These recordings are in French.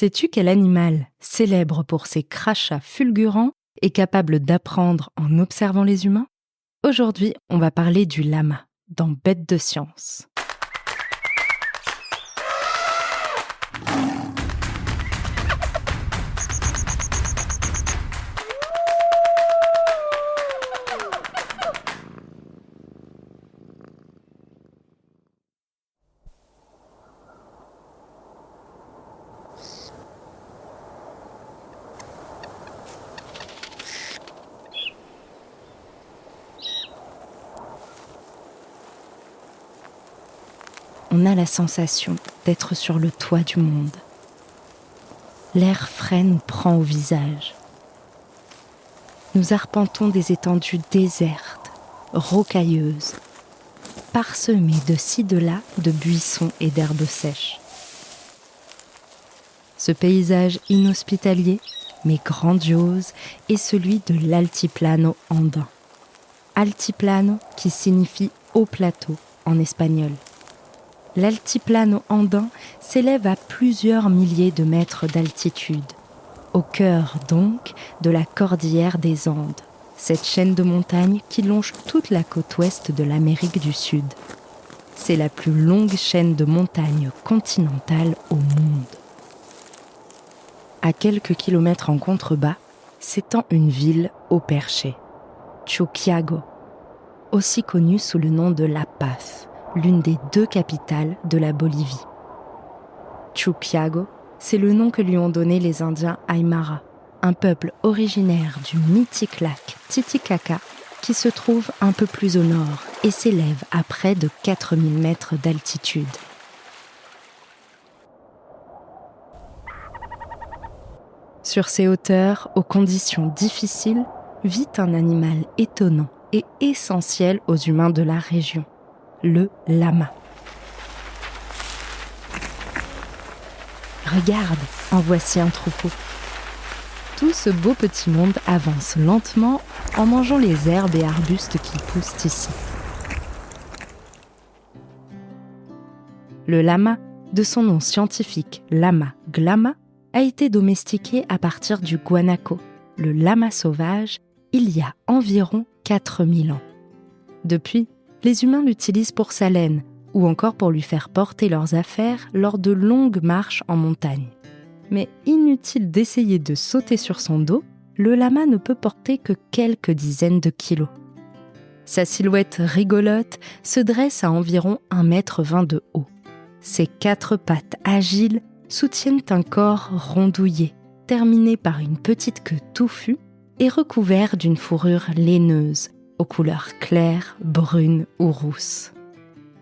Sais-tu quel animal, célèbre pour ses crachats fulgurants, est capable d'apprendre en observant les humains? Aujourd'hui, on va parler du lama, dans Bête de science. On a la sensation d'être sur le toit du monde. L'air frais nous prend au visage. Nous arpentons des étendues désertes, rocailleuses, parsemées de ci de là de buissons et d'herbes sèches. Ce paysage inhospitalier, mais grandiose, est celui de l'altiplano andin. Altiplano qui signifie haut plateau en espagnol. L'altiplano andin s'élève à plusieurs milliers de mètres d'altitude, au cœur donc de la cordillère des Andes, cette chaîne de montagnes qui longe toute la côte ouest de l'Amérique du Sud. C'est la plus longue chaîne de montagnes continentales au monde. À quelques kilomètres en contrebas, s'étend une ville au perché, Chuquiago, aussi connue sous le nom de La Paz, l'une des deux capitales de la Bolivie. Chuquiago, c'est le nom que lui ont donné les Indiens Aymara, un peuple originaire du mythique lac Titicaca qui se trouve un peu plus au nord et s'élève à près de 4000 mètres d'altitude. Sur ces hauteurs, aux conditions difficiles, vit un animal étonnant et essentiel aux humains de la région, le lama. Regarde, en voici un troupeau. Tout ce beau petit monde avance lentement en mangeant les herbes et arbustes qui poussent ici. Le lama, de son nom scientifique Lama glama, a été domestiqué à partir du guanaco, le lama sauvage, il y a environ 4000 ans. Depuis, les humains l'utilisent pour sa laine ou encore pour lui faire porter leurs affaires lors de longues marches en montagne. Mais inutile d'essayer de sauter sur son dos, le lama ne peut porter que quelques dizaines de kilos. Sa silhouette rigolote se dresse à environ 1,20 m de haut. Ses 4 pattes agiles soutiennent un corps rondouillé, terminé par une petite queue touffue et recouvert d'une fourrure laineuse, aux couleurs claires, brunes ou rousses.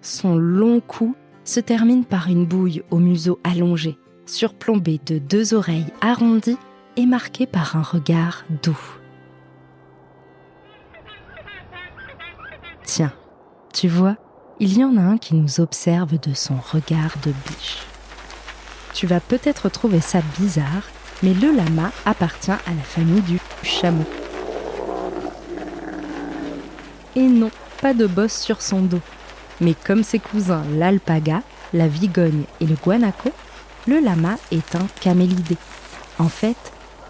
Son long cou se termine par une bouille au museau allongé, surplombée de 2 oreilles arrondies et marquée par un regard doux. Tiens, tu vois, il y en a un qui nous observe de son regard de biche. Tu vas peut-être trouver ça bizarre, mais le lama appartient à la famille du chameau. Et non, pas de bosse sur son dos. Mais comme ses cousins l'alpaga, la vigogne et le guanaco, le lama est un camélidé. En fait,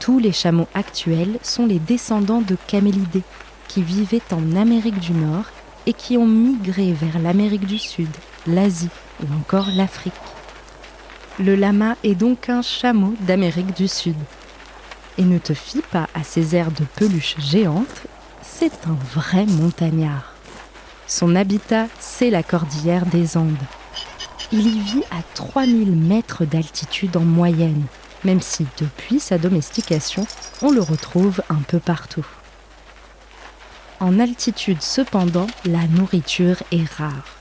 tous les chameaux actuels sont les descendants de camélidés qui vivaient en Amérique du Nord et qui ont migré vers l'Amérique du Sud, l'Asie ou encore l'Afrique. Le lama est donc un chameau d'Amérique du Sud. Et ne te fie pas à ses airs de peluche géante, c'est un vrai montagnard. Son habitat, c'est la cordillère des Andes. Il y vit à 3000 mètres d'altitude en moyenne, même si depuis sa domestication, on le retrouve un peu partout. En altitude cependant, la nourriture est rare.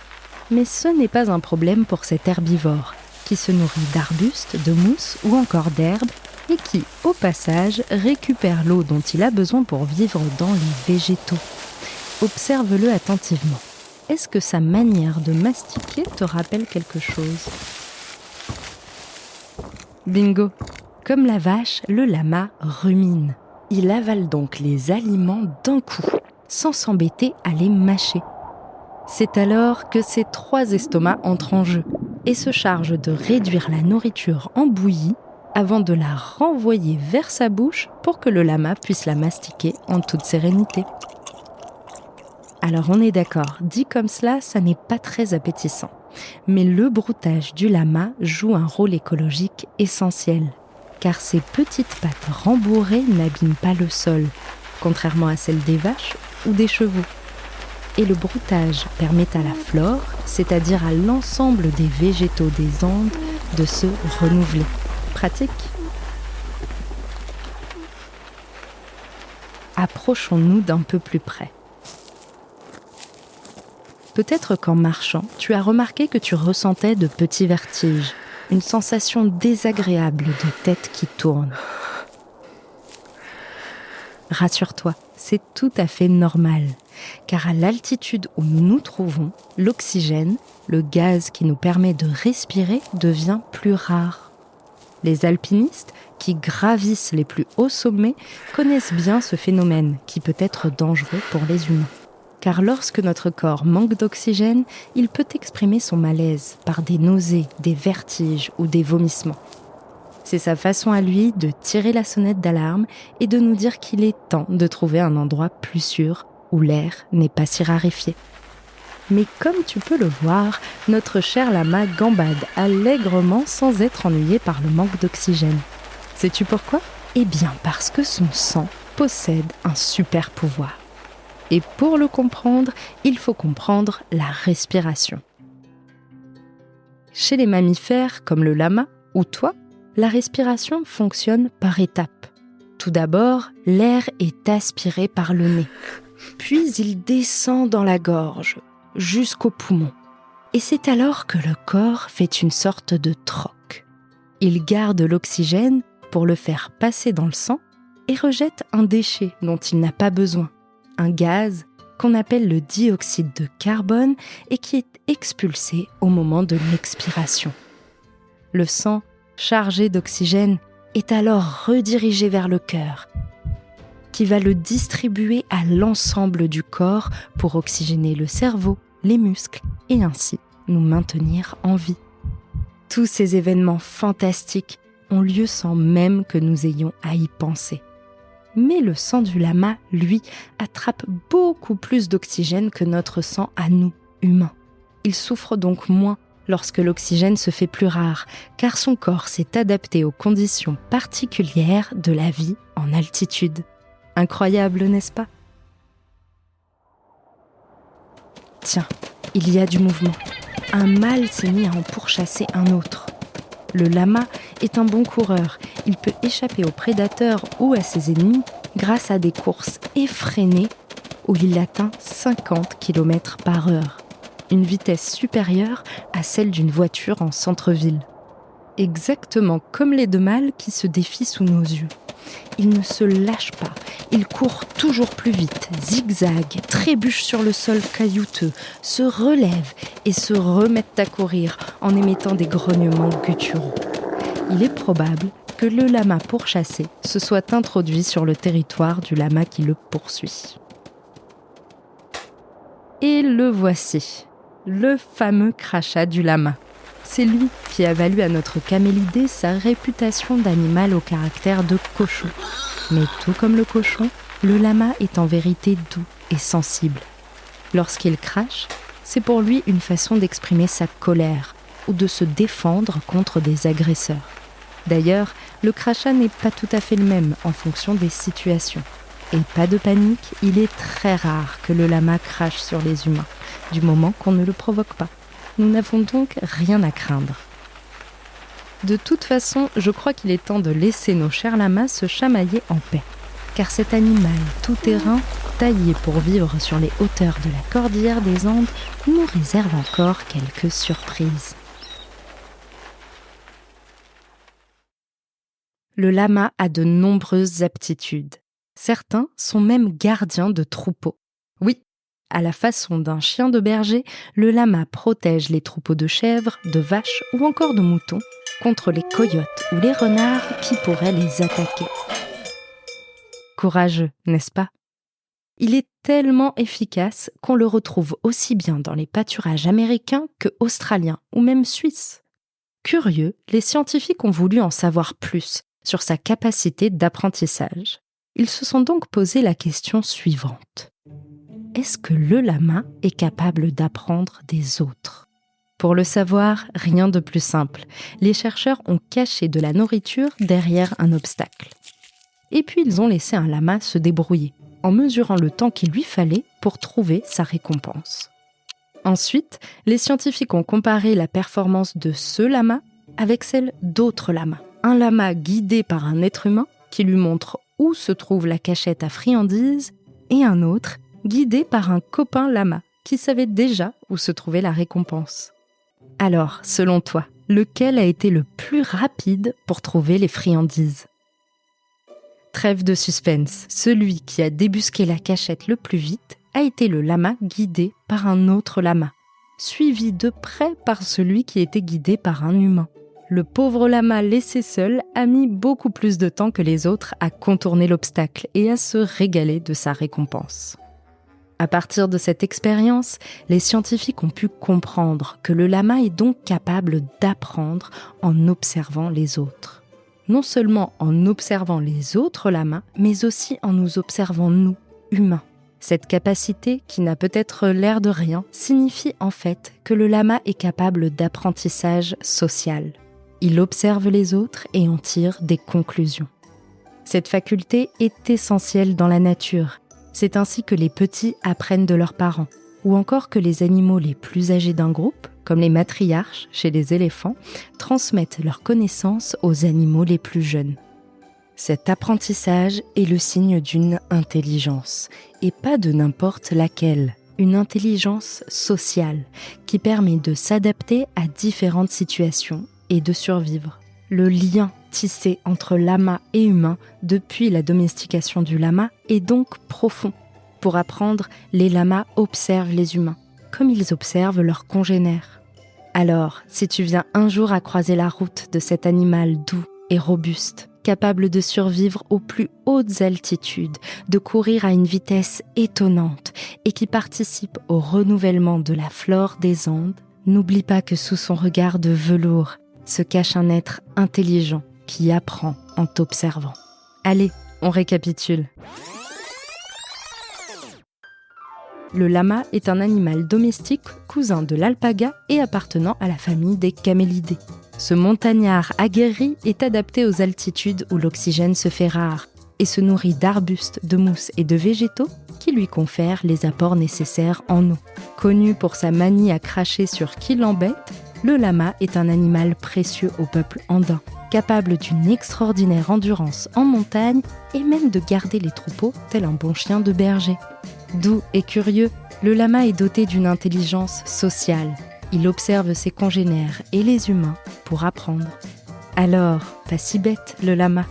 Mais ce n'est pas un problème pour cet herbivore, qui se nourrit d'arbustes, de mousses ou encore d'herbes, et qui, au passage, récupère l'eau dont il a besoin pour vivre dans les végétaux. Observe-le attentivement. Est-ce que sa manière de mastiquer te rappelle quelque chose? Bingo! Comme la vache, le lama rumine. Il avale donc les aliments d'un coup, sans s'embêter à les mâcher. C'est alors que ses 3 estomacs entrent en jeu et se chargent de réduire la nourriture en bouillie avant de la renvoyer vers sa bouche pour que le lama puisse la mastiquer en toute sérénité. Alors on est d'accord, dit comme cela, ça n'est pas très appétissant. Mais le broutage du lama joue un rôle écologique essentiel, car ses petites pattes rembourrées n'abîment pas le sol, contrairement à celles des vaches ou des chevaux. Et le broutage permet à la flore, c'est-à-dire à l'ensemble des végétaux des Andes, de se renouveler. Pratique. Approchons-nous d'un peu plus près. Peut-être qu'en marchant, tu as remarqué que tu ressentais de petits vertiges, une sensation désagréable de tête qui tourne. Rassure-toi, c'est tout à fait normal, car à l'altitude où nous nous trouvons, l'oxygène, le gaz qui nous permet de respirer, devient plus rare. Les alpinistes, qui gravissent les plus hauts sommets, connaissent bien ce phénomène qui peut être dangereux pour les humains. Car lorsque notre corps manque d'oxygène, il peut exprimer son malaise par des nausées, des vertiges ou des vomissements. C'est sa façon à lui de tirer la sonnette d'alarme et de nous dire qu'il est temps de trouver un endroit plus sûr où l'air n'est pas si raréfié. Mais comme tu peux le voir, notre cher lama gambade allègrement sans être ennuyé par le manque d'oxygène. Sais-tu pourquoi ? Eh bien parce que son sang possède un super pouvoir. Et pour le comprendre, il faut comprendre la respiration. Chez les mammifères comme le lama ou toi, la respiration fonctionne par étapes. Tout d'abord, l'air est aspiré par le nez, puis il descend dans la gorge, jusqu'aux poumons. Et c'est alors que le corps fait une sorte de troc. Il garde l'oxygène pour le faire passer dans le sang et rejette un déchet dont il n'a pas besoin. Un gaz qu'on appelle le dioxyde de carbone et qui est expulsé au moment de l'expiration. Le sang, chargé d'oxygène, est alors redirigé vers le cœur, qui va le distribuer à l'ensemble du corps pour oxygéner le cerveau, les muscles et ainsi nous maintenir en vie. Tous ces événements fantastiques ont lieu sans même que nous ayons à y penser. Mais le sang du lama, lui, attrape beaucoup plus d'oxygène que notre sang à nous, humains. Il souffre donc moins lorsque l'oxygène se fait plus rare, car son corps s'est adapté aux conditions particulières de la vie en altitude. Incroyable, n'est-ce pas ? Tiens, il y a du mouvement. Un mâle s'est mis à en pourchasser un autre. Le lama est un bon coureur. Il peut échapper aux prédateurs ou à ses ennemis grâce à des courses effrénées où il atteint 50 km/h, une vitesse supérieure à celle d'une voiture en centre-ville. Exactement comme les deux mâles qui se défient sous nos yeux. Il ne se lâche pas, il court toujours plus vite, zigzague, trébuche sur le sol caillouteux, se relève et se remettent à courir en émettant des grognements gutturaux. Il est probable que le lama pourchassé se soit introduit sur le territoire du lama qui le poursuit. Et le voici, le fameux crachat du lama. C'est lui qui a valu à notre camélidé sa réputation d'animal au caractère de cochon. Mais tout comme le cochon, le lama est en vérité doux et sensible. Lorsqu'il crache, c'est pour lui une façon d'exprimer sa colère ou de se défendre contre des agresseurs. D'ailleurs, le crachat n'est pas tout à fait le même en fonction des situations. Et pas de panique, il est très rare que le lama crache sur les humains, du moment qu'on ne le provoque pas. Nous n'avons donc rien à craindre. De toute façon, je crois qu'il est temps de laisser nos chers lamas se chamailler en paix. Car cet animal tout-terrain, taillé pour vivre sur les hauteurs de la cordillère des Andes, nous réserve encore quelques surprises. Le lama a de nombreuses aptitudes. Certains sont même gardiens de troupeaux. Oui, à la façon d'un chien de berger, le lama protège les troupeaux de chèvres, de vaches ou encore de moutons contre les coyotes ou les renards qui pourraient les attaquer. Courageux, n'est-ce pas ? Il est tellement efficace qu'on le retrouve aussi bien dans les pâturages américains que australiens ou même suisses. Curieux, les scientifiques ont voulu en savoir plus sur sa capacité d'apprentissage. Ils se sont donc posé la question suivante. Est-ce que le lama est capable d'apprendre des autres ? Pour le savoir, rien de plus simple. Les chercheurs ont caché de la nourriture derrière un obstacle. Et puis ils ont laissé un lama se débrouiller, en mesurant le temps qu'il lui fallait pour trouver sa récompense. Ensuite, les scientifiques ont comparé la performance de ce lama avec celle d'autres lamas. Un lama guidé par un être humain qui lui montre où se trouve la cachette à friandises et un autre guidé par un copain lama qui savait déjà où se trouvait la récompense. Alors, selon toi, lequel a été le plus rapide pour trouver les friandises ? Trêve de suspense, celui qui a débusqué la cachette le plus vite a été le lama guidé par un autre lama, suivi de près par celui qui était guidé par un humain. Le pauvre lama laissé seul a mis beaucoup plus de temps que les autres à contourner l'obstacle et à se régaler de sa récompense. À partir de cette expérience, les scientifiques ont pu comprendre que le lama est donc capable d'apprendre en observant les autres. Non seulement en observant les autres lamas, mais aussi en nous observant nous, humains. Cette capacité, qui n'a peut-être l'air de rien, signifie en fait que le lama est capable d'apprentissage social. Il observe les autres et en tire des conclusions. Cette faculté est essentielle dans la nature. C'est ainsi que les petits apprennent de leurs parents, ou encore que les animaux les plus âgés d'un groupe, comme les matriarches chez les éléphants, transmettent leurs connaissances aux animaux les plus jeunes. Cet apprentissage est le signe d'une intelligence, et pas de n'importe laquelle. Une intelligence sociale qui permet de s'adapter à différentes situations et de survivre. Le lien tissé entre lama et humain depuis la domestication du lama est donc profond. Pour apprendre, les lamas observent les humains, comme ils observent leurs congénères. Alors, si tu viens un jour à croiser la route de cet animal doux et robuste, capable de survivre aux plus hautes altitudes, de courir à une vitesse étonnante et qui participe au renouvellement de la flore des Andes, n'oublie pas que sous son regard de velours se cache un être intelligent qui apprend en t'observant. Allez, on récapitule. Le lama est un animal domestique, cousin de l'alpaga et appartenant à la famille des camélidés. Ce montagnard aguerri est adapté aux altitudes où l'oxygène se fait rare et se nourrit d'arbustes, de mousses et de végétaux qui lui confèrent les apports nécessaires en eau. Connu pour sa manie à cracher sur qui l'embête, le lama est un animal précieux au peuple andin, capable d'une extraordinaire endurance en montagne et même de garder les troupeaux tel un bon chien de berger. Doux et curieux, le lama est doté d'une intelligence sociale. Il observe ses congénères et les humains pour apprendre. Alors, pas si bête le lama.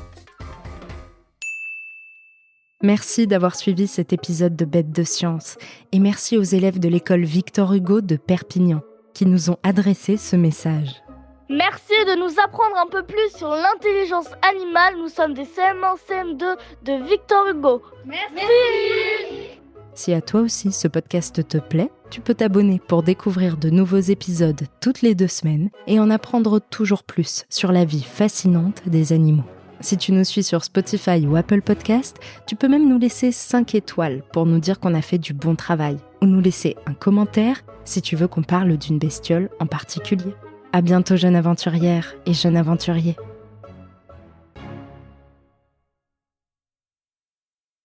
Merci d'avoir suivi cet épisode de Bêtes de Science et merci aux élèves de l'école Victor Hugo de Perpignan qui nous ont adressé ce message. Merci de nous apprendre un peu plus sur l'intelligence animale. Nous sommes des CM1, CM2 de Victor Hugo. Merci. Si à toi aussi ce podcast te plaît, tu peux t'abonner pour découvrir de nouveaux épisodes toutes les 2 semaines et en apprendre toujours plus sur la vie fascinante des animaux. Si tu nous suis sur Spotify ou Apple Podcast, tu peux même nous laisser 5 étoiles pour nous dire qu'on a fait du bon travail ou nous laisser un commentaire si tu veux qu'on parle d'une bestiole en particulier. À bientôt, jeune aventurière et jeune aventurier.